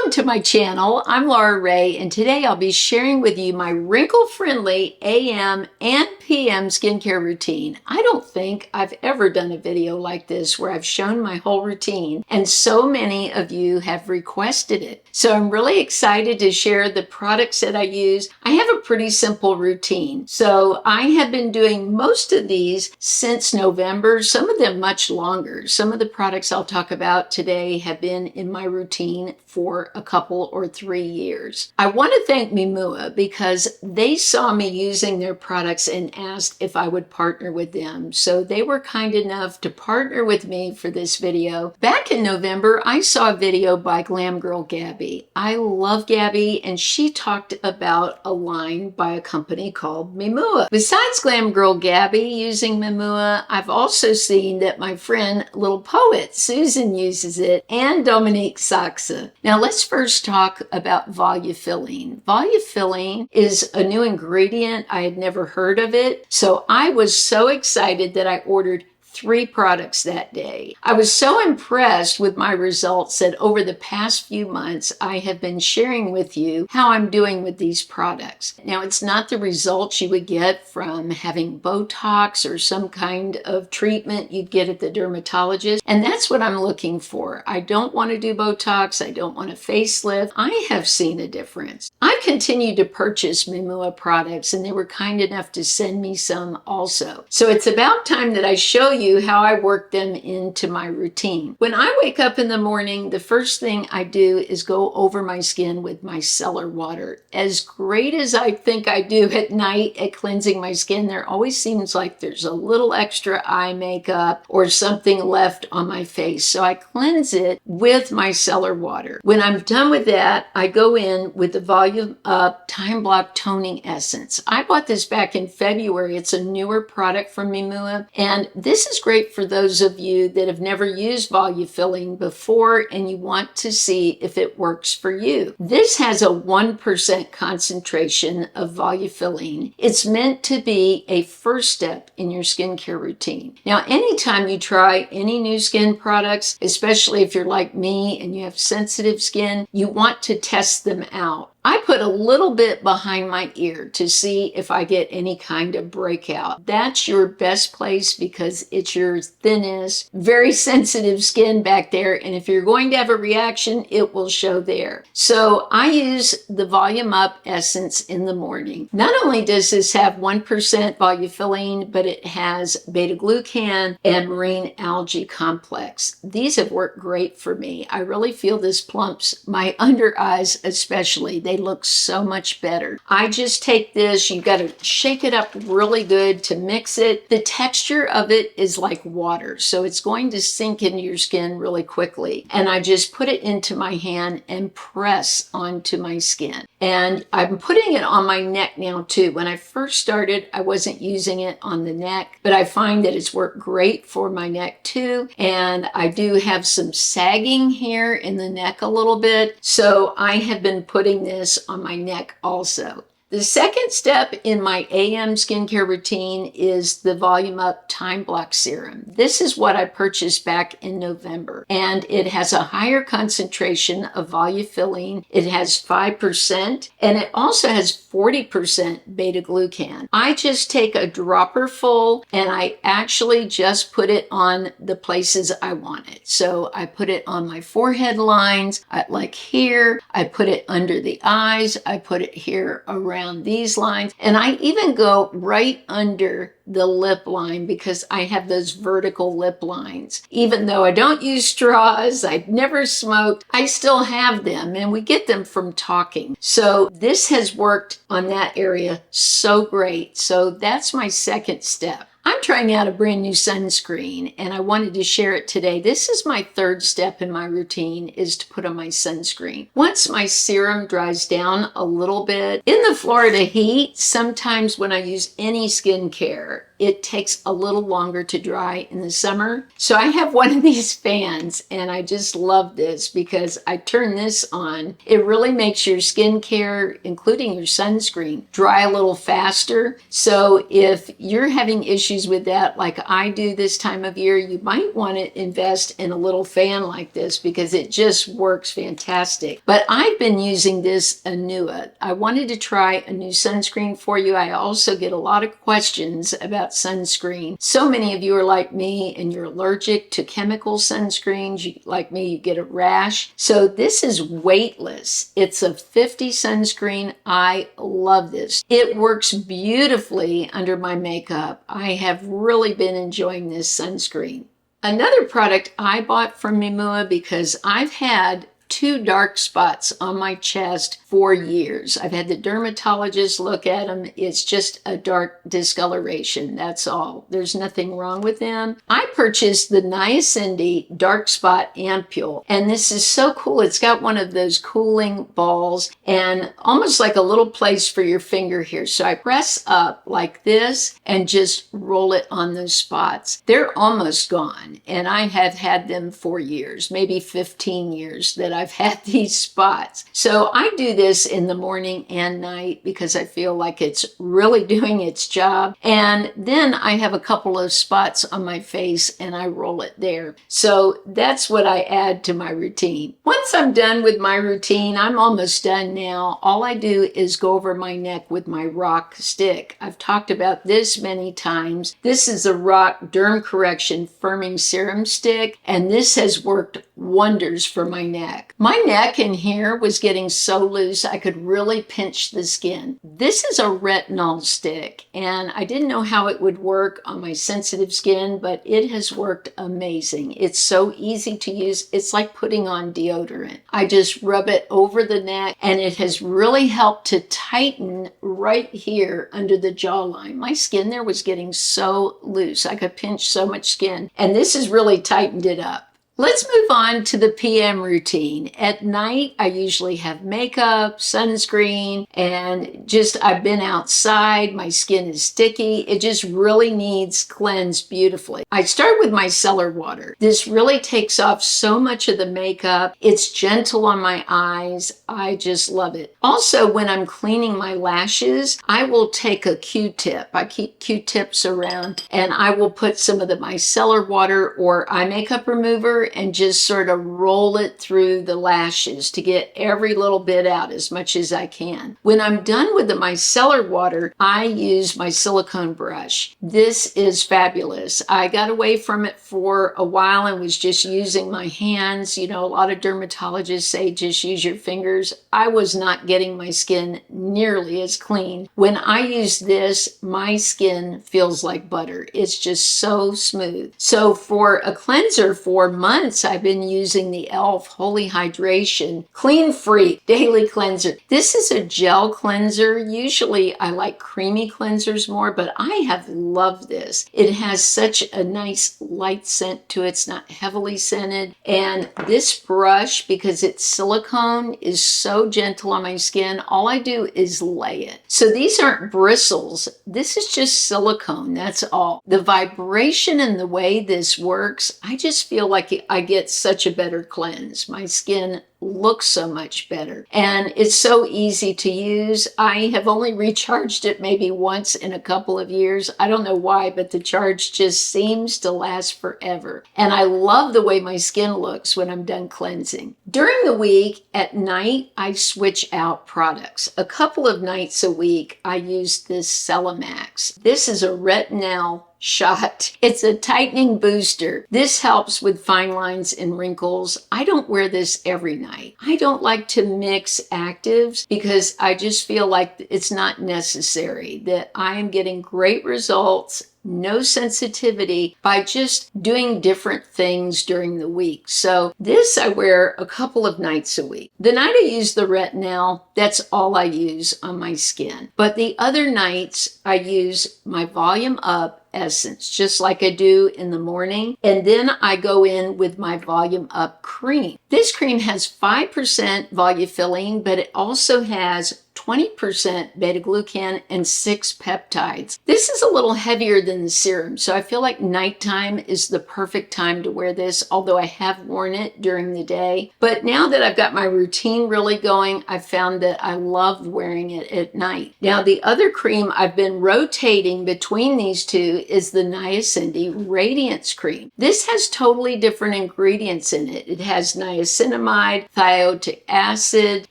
Welcome to my channel. I'm Laura Rae, and today I'll be sharing with you my wrinkle-friendly AM and PM skincare routine. I don't think I've ever done a video like this where I've shown my whole routine, and so many of you have requested it. So I'm really excited to share the products that I use. I have a pretty simple routine. So I have been doing most of these since November, some of them much longer. Some of the products I'll talk about today have been in my routine for a couple or 3 years. I want to thank Mimmua because they saw me using their products and asked if I would partner with them. So they were kind enough to partner with me for this video. Back in November, I saw a video by Glam Girl Gabby. I love Gabby, and she talked about a line by a company called Mimmua. Besides Glam Girl Gabby using Mimmua, I've also seen that my friend Little Poet Susan uses it, and Dominique Saxa. Now let's first talk about volufiline. Volufiline is a new ingredient. I had never heard of it. So I was so excited that I ordered 3 products that day. I was so impressed with my results that over the past few months, I have been sharing with you how I'm doing with these products. Now, it's not the results you would get from having Botox or some kind of treatment you'd get at the dermatologist, and that's what I'm looking for. I don't want to do Botox. I don't want a facelift. I have seen a difference. I've continued to purchase Mimmua products, and they were kind enough to send me some also. So it's about time that I show you how I work them into my routine. When I wake up in the morning, the first thing I do is go over my skin with my micellar water. As great as I think I do at night at cleansing my skin, there always seems like there's a little extra eye makeup or something left on my face. So I cleanse it with my micellar water. When I'm done with that, I go in with the Volume Up Time Block Toning Essence. I bought this back in February. It's a newer product from Mimmua, and this is great for those of you that have never used volufiline before and you want to see if it works for you. This has a 1% concentration of volufiline. It's meant to be a first step in your skincare routine. Now, anytime you try any new skin products, especially if you're like me and you have sensitive skin, you want to test them out. I put a little bit behind my ear to see if I get any kind of breakout. That's your best place because it's your thinnest, very sensitive skin back there. And if you're going to have a reaction, it will show there. So I use the Volume Up Essence in the morning. Not only does this have 1% volufiline, but it has beta-glucan and marine algae complex. These have worked great for me. I really feel this plumps my under eyes especially. They look so much better. I just take this, you got to shake it up really good to mix it. The texture of it is like water, so it's going to sink into your skin really quickly. And I just put it into my hand and press onto my skin. And I'm putting it on my neck now too. When I first started, I wasn't using it on the neck, but I find that it's worked great for my neck too. And I do have some sagging here in the neck a little bit, so I have been putting this on my neck also. The second step in my AM skincare routine is the Volume Up Time Block Serum. This is what I purchased back in November, and it has a higher concentration of volufiline. It has 5%, and it also has 40% beta-glucan. I just take a dropper full, and I actually just put it on the places I want it. So I put it on my forehead lines, like here. I put it under the eyes. I put it here around these lines, and I even go right under the lip line because I have those vertical lip lines. Even though I don't use straws, I've never smoked, I still have them, and we get them from talking. So this has worked on that area so great. So that's my second step. I'm trying out a brand new sunscreen, and I wanted to share it today. This is my third step in my routine, is to put on my sunscreen. Once my serum dries down a little bit, in the Florida heat, sometimes when I use any skincare, it takes a little longer to dry in the summer. So I have one of these fans, and I just love this because I turn this on. It really makes your skincare, including your sunscreen, dry a little faster. So if you're having issues with that like I do this time of year, you might want to invest in a little fan like this because it just works fantastic. But I've been using this Anua. I wanted to try a new sunscreen for you. I also get a lot of questions about sunscreen. So many of you are like me and you're allergic to chemical sunscreens. Like me, you get a rash. So this is weightless. It's a 50 sunscreen. I love this. It works beautifully under my makeup. I have really been enjoying this sunscreen. Another product I bought from Mimmua because I've had 2 dark spots on my chest for years. I've had the dermatologist look at them. It's just a dark discoloration. That's all. There's nothing wrong with them. I purchased the Niacindy Dark Spot Ampule, and this is so cool. It's got one of those cooling balls and almost like a little place for your finger here. So I press up like this and just roll it on those spots. They're almost gone, and I have had them for years, maybe 15 years that I've had these spots. So I do this in the morning and night because I feel like it's really doing its job. And then I have a couple of spots on my face and I roll it there. So that's what I add to my routine. Once I'm done with my routine, I'm almost done now. All I do is go over my neck with my rock stick. I've talked about this many times. This is a rock derm correction firming serum stick, and this has worked wonders for my neck. My neck in here was getting so loose I could really pinch the skin. This is a retinol stick, and I didn't know how it would work on my sensitive skin, but it has worked amazing. It's so easy to use. It's like putting on deodorant. I just rub it over the neck, and it has really helped to tighten right here under the jawline. My skin there was getting so loose. I could pinch so much skin, and this has really tightened it up. Let's move on to the PM routine. At night, I usually have makeup, sunscreen, and just I've been outside. My skin is sticky. It just really needs cleansed beautifully. I start with my micellar water. This really takes off so much of the makeup. It's gentle on my eyes. I just love it. Also, when I'm cleaning my lashes, I will take a Q-tip. I keep Q-tips around, and I will put some of the micellar water or eye makeup remover and just sort of roll it through the lashes to get every little bit out as much as I can. When I'm done with the micellar water, I use my silicone brush. This is fabulous. I got away from it for a while and was just using my hands. You know, a lot of dermatologists say just use your fingers. I was not getting my skin nearly as clean. When I use this, my skin feels like butter. It's just so smooth. So for a cleanser for months, I've been using the e.l.f. Holy Hydration Clean Free Daily Cleanser. This is a gel cleanser. Usually I like creamy cleansers more, but I have loved this. It has such a nice light scent to it. It's not heavily scented. And this brush, because it's silicone, is so gentle on my skin. All I do is lay it. So these aren't bristles. This is just silicone. That's all. The vibration and the way this works, I just feel like I get such a better cleanse. My skin looks so much better, and it's so easy to use. I have only recharged it maybe once in a couple of years. I don't know why, but the charge just seems to last forever, and I love the way my skin looks when I'm done cleansing. During the week, at night, I switch out products. A couple of nights a week, I use this Celamax. This is a retinol shot. It's a tightening booster. This helps with fine lines and wrinkles. I don't wear this every night. I don't like to mix actives because I just feel like it's not necessary, that I am getting great results, no sensitivity, by just doing different things during the week. So this I wear a couple of nights a week. The night I use the retinol, that's all I use on my skin. But the other nights I use my Volume Up essence, just like I do in the morning. And then I go in with my Volume Up cream. This cream has 5% volufiline, but it also has 20% beta-glucan, and 6 peptides. This is a little heavier than the serum, so I feel like nighttime is the perfect time to wear this, although I have worn it during the day. But now that I've got my routine really going, I've found that I love wearing it at night. Now, the other cream I've been rotating between these two is the Niacindy Radiance Cream. This has totally different ingredients in it. It has niacinamide, thiotic acid,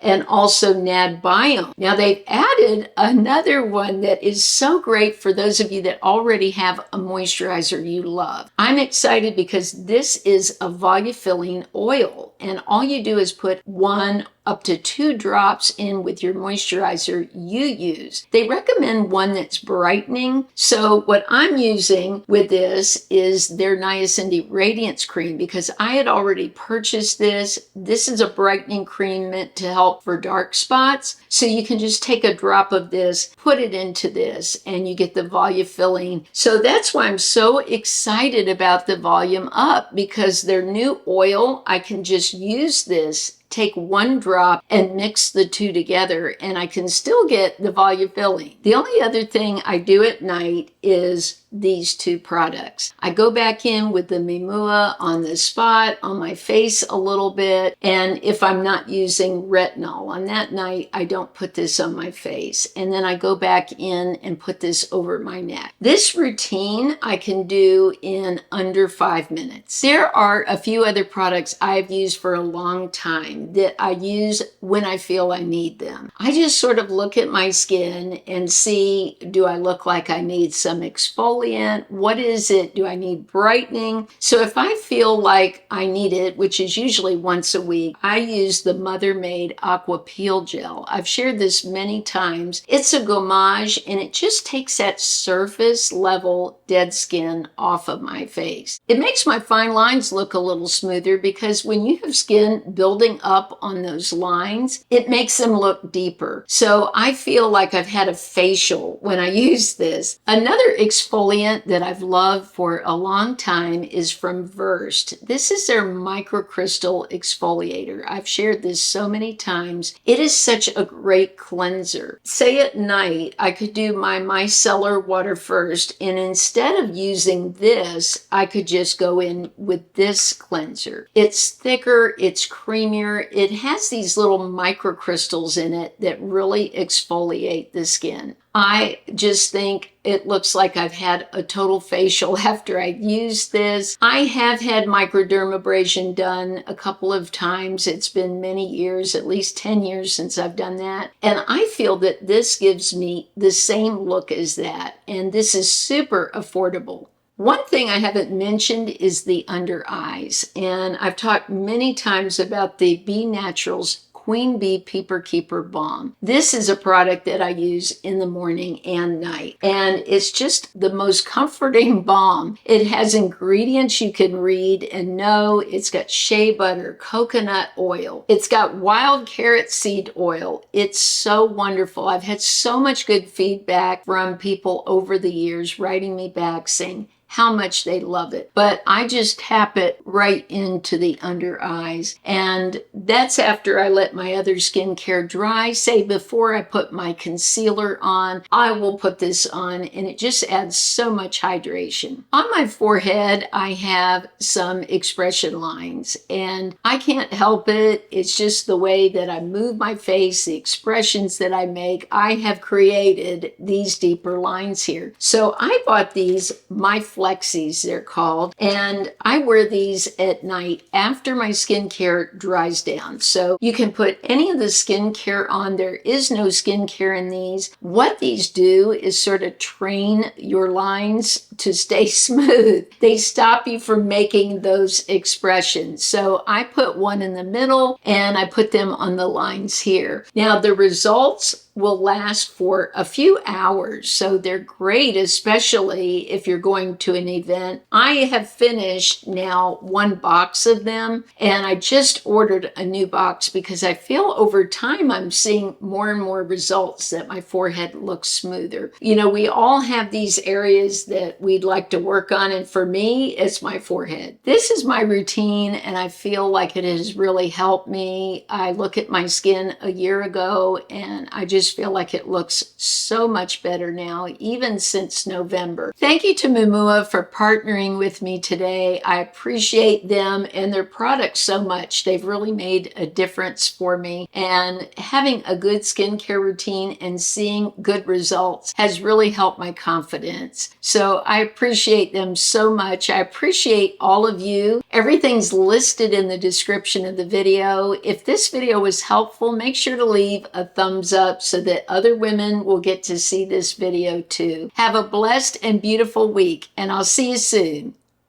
and also nadbiome. Now, they've added another one that is so great for those of you that already have a moisturizer you love. I'm excited because this is a volufiline oil, and all you do is put 1 up to 2 drops in with your moisturizer you use. They recommend one that's brightening. So what I'm using with this is their Niacindy Radiance Cream because I had already purchased this. This is a brightening cream meant to help for dark spots. So you can just take a drop of this, put it into this, and you get the volufiline. So that's why I'm so excited about the Volume Up, because their new oil, I can just use this, take 1 drop and mix the two together, and I can still get the volufiline. The only other thing I do at night is these 2 products. I go back in with the mimmua on the spot, on my face a little bit, and if I'm not using retinol on that night, I don't put this on my face. And then I go back in and put this over my neck. This routine I can do in under 5 minutes. There are a few other products I've used for a long time that I use when I feel I need them. I just sort of look at my skin and see, do I look like I need some exfoliant? What is it? Do I need brightening? So if I feel like I need it, which is usually once a week, I use the Mother Made Aqua Peel Gel. I've shared this many times. It's a gommage, and it just takes that surface level dead skin off of my face. It makes my fine lines look a little smoother because when you have skin building up on those lines, it makes them look deeper. So I feel like I've had a facial when I use this. Another exfoliant that I've loved for a long time is from Versed. This is their microcrystal exfoliator. I've shared this so many times. It is such a great cleanser. Say at night, I could do my micellar water first, and instead of using this, I could just go in with this cleanser. It's thicker, it's creamier, it has these little microcrystals in it that really exfoliate the skin. I just think it looks like I've had a total facial after I used this. I have had microdermabrasion done a couple of times. It's been many years, at least 10 years since I've done that. And I feel that this gives me the same look as that. And this is super affordable. One thing I haven't mentioned is the under eyes. And I've talked many times about the Be Naturals Queen Bee Peeper Keeper Balm. This is a product that I use in the morning and night, and it's just the most comforting balm. It has ingredients you can read and know. It's got shea butter, coconut oil. It's got wild carrot seed oil. It's so wonderful. I've had so much good feedback from people over the years writing me back saying how much they love it. But I just tap it right into the under eyes. And that's after I let my other skincare dry. Say before I put my concealer on, I will put this on, and it just adds so much hydration. On my forehead, I have some expression lines, and I can't help it. It's just the way that I move my face, the expressions that I make. I have created these deeper lines here. So I bought these, my Flexies, they're called, and I wear these at night after my skincare dries down. So you can put any of the skincare on. There is no skincare in these. What these do is sort of train your lines to stay smooth. They stop you from making those expressions. So I put one in the middle and I put them on the lines here. Now the results will last for a few hours, so they're great, especially if you're going to an event. I have finished now 1 box of them, and I just ordered a new box because I feel over time I'm seeing more and more results that my forehead looks smoother. You know, we all have these areas that we'd like to work on. And for me, it's my forehead. This is my routine, and I feel like it has really helped me. I look at my skin a year ago, and I just feel like it looks so much better now, even since November. Thank you to Mimmua for partnering with me today. I appreciate them and their products so much. They've really made a difference for me, and having a good skincare routine and seeing good results has really helped my confidence. So I appreciate them so much. I appreciate all of you. Everything's listed in the description of the video. If this video was helpful, make sure to leave a thumbs up so that other women will get to see this video too. Have a blessed and beautiful week, and I'll see you soon.